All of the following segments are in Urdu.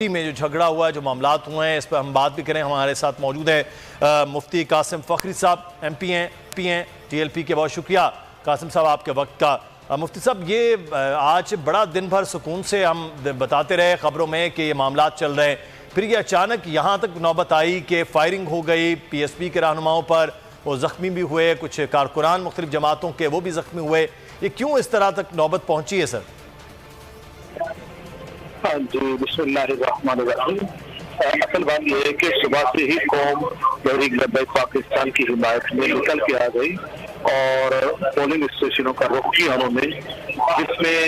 میں جو جھگڑا ہوا ہے، جو معاملات ہوئے ہیں، اس پر ہم بات بھی کریں۔ ہمارے ساتھ موجود ہے مفتی قاسم فخری صاحب، ایم پی ہیں، پی ہیں ٹی ایل پی کے۔ بہت شکریہ قاسم صاحب آپ کے وقت کا۔ مفتی صاحب، یہ آج بڑا دن بھر سکون سے ہم بتاتے رہے خبروں میں کہ یہ معاملات چل رہے ہیں، پھر یہ اچانک یہاں تک نوبت آئی کہ فائرنگ ہو گئی پی ایس پی کے رہنماؤں پر، وہ زخمی بھی ہوئے، کچھ کارکنان مختلف جماعتوں کے وہ بھی زخمی ہوئے۔ یہ کیوں اس طرح تک نوبت پہنچی ہے سر؟ جی بسم اللہ الرحمن الرحیم۔ اصل بات یہ ہے کہ صبح سے ہی قوم تحریک لبیک پاکستان کی حمایت میں نکل کے آ گئی اور پولنگ اسٹیشنوں کا رخ کیا انہوں نے، جس میں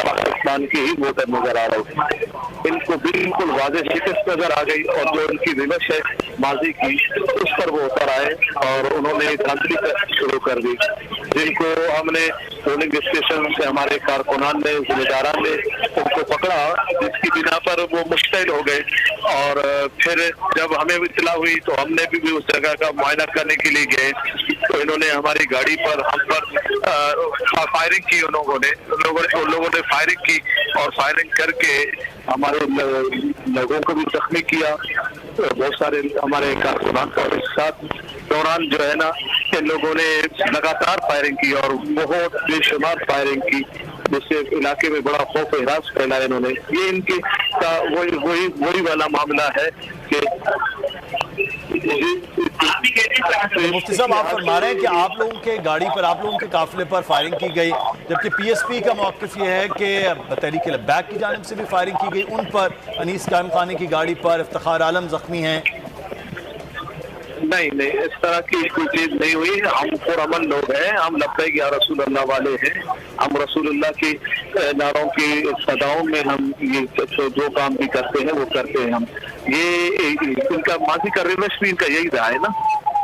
پاکستان کے ہی ووٹر نظر آ رہے تھے۔ ان کو بالکل واضح شکست نظر آ گئی اور جو ان کی روش ہے ماضی کی، اس پر وہ اتر آئے اور انہوں نے دھاندلی شروع کر دی، جن کو ہم نے پولنگ اسٹیشن سے ہمارے کارکنان نے، ذمہ داران نے ان کو پکڑا، جس کی بنا پر وہ مشتعل ہو گئے۔ اور پھر جب ہمیں اطلاع ہوئی تو ہم نے بھی اس جگہ کا معائنہ کرنے کے لیے گئے، تو انہوں نے ہماری گاڑی پر ہم پر فائرنگ کی، ان لوگوں نے فائرنگ کی اور فائرنگ کر کے ہمارے لوگوں کو بھی زخمی کیا، بہت سارے ہمارے کارکنان کا ساتھ دوران جو ہے نا ان لوگوں نے لگاتار فائرنگ کی اور بہت بے شمار فائرنگ کی، جس سے علاقے میں بڑا خوف و ہراس پھیلایا انہوں نے۔ یہ ان کی وہی والا معاملہ ہے کہ مفتی صاحب آپ فرما رہے ہیں کہ آپ لوگوں کے گاڑی پر، آپ لوگوں کے قافلے پر فائرنگ کی گئی، جبکہ پی ایس پی کا موقف یہ ہے کہ تحریک لبیک کی جانب سے بھی فائرنگ کی گئی، ان پر انیس قائم خانی کی گاڑی پر افتخار عالم زخمی ہیں۔ نہیں، اس طرح کی کوئی چیز نہیں ہوئی۔ ہم پرامن لوگ ہیں، ہم لبیک یا رسول اللہ والے ہیں، ہم رسول اللہ کی نعروں کی صداؤں میں ہم یہ جو کام بھی کرتے ہیں وہ کرتے ہیں۔ ہم یہ ان کا ماضی کا روش بھی ان کا یہی رہا ہے نا،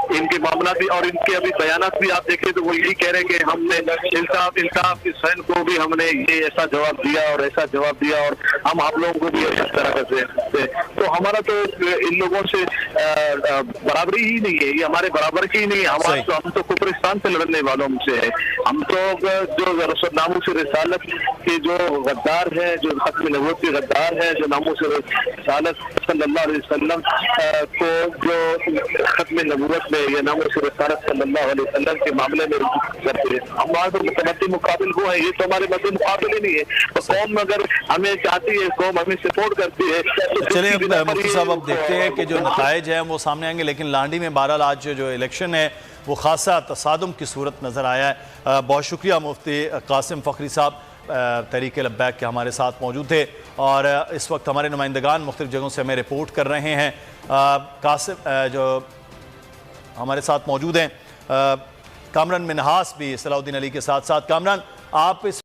ان کے معاملات بھی اور ان کے ابھی بیانات بھی آپ دیکھیں تو وہ یہی کہہ رہے ہیں کہ ہم نے الطاف حسین کو بھی ہم نے یہ ایسا جواب دیا اور ایسا جواب دیا اور ہم آپ لوگوں کو بھی اس طرح کرتے ہیں۔ تو ہمارا تو ان لوگوں سے برابری ہی نہیں ہے، یہ ہمارے برابر کی ہی نہیں ہے۔ ہم تو کفرستان سے لڑنے والوں سے ہے، ہم تو جو ناموس رسالت کے جو غدار ہیں، جو ختم نبوت کے غدار ہیں، جو ناموس رسالت صلی اللہ علیہ وسلم کو جو ختم نبوت میں یا ناموس رسالت صلی اللہ علیہ وسلم کے معاملے میں کرتے ہیں، ہمارے تو مدی مقابل وہ ہیں، یہ تو ہمارے مدی مقابل ہی نہیں ہے۔ تو قوم اگر ہمیں چاہتی ہے، قوم ہمیں سپورٹ کرتی ہے۔ چلیے مفتی صاحب، اب دیکھتے ہیں کہ جو نتائج ہیں وہ سامنے آئیں گے، لیکن لانڈی میں بہرحال آج جو الیکشن ہے وہ خاصا تصادم کی صورت نظر آیا ہے۔ بہت شکریہ مفتی قاسم فخری صاحب، تحریک لبیک کے ہمارے ساتھ موجود تھے اور اس وقت ہمارے نمائندگان مختلف جگہوں سے ہمیں رپورٹ کر رہے ہیں۔ قاسم جو ہمارے ساتھ موجود ہیں، کامران منہاس بھی صلاح الدین علی کے ساتھ کامران، آپ اس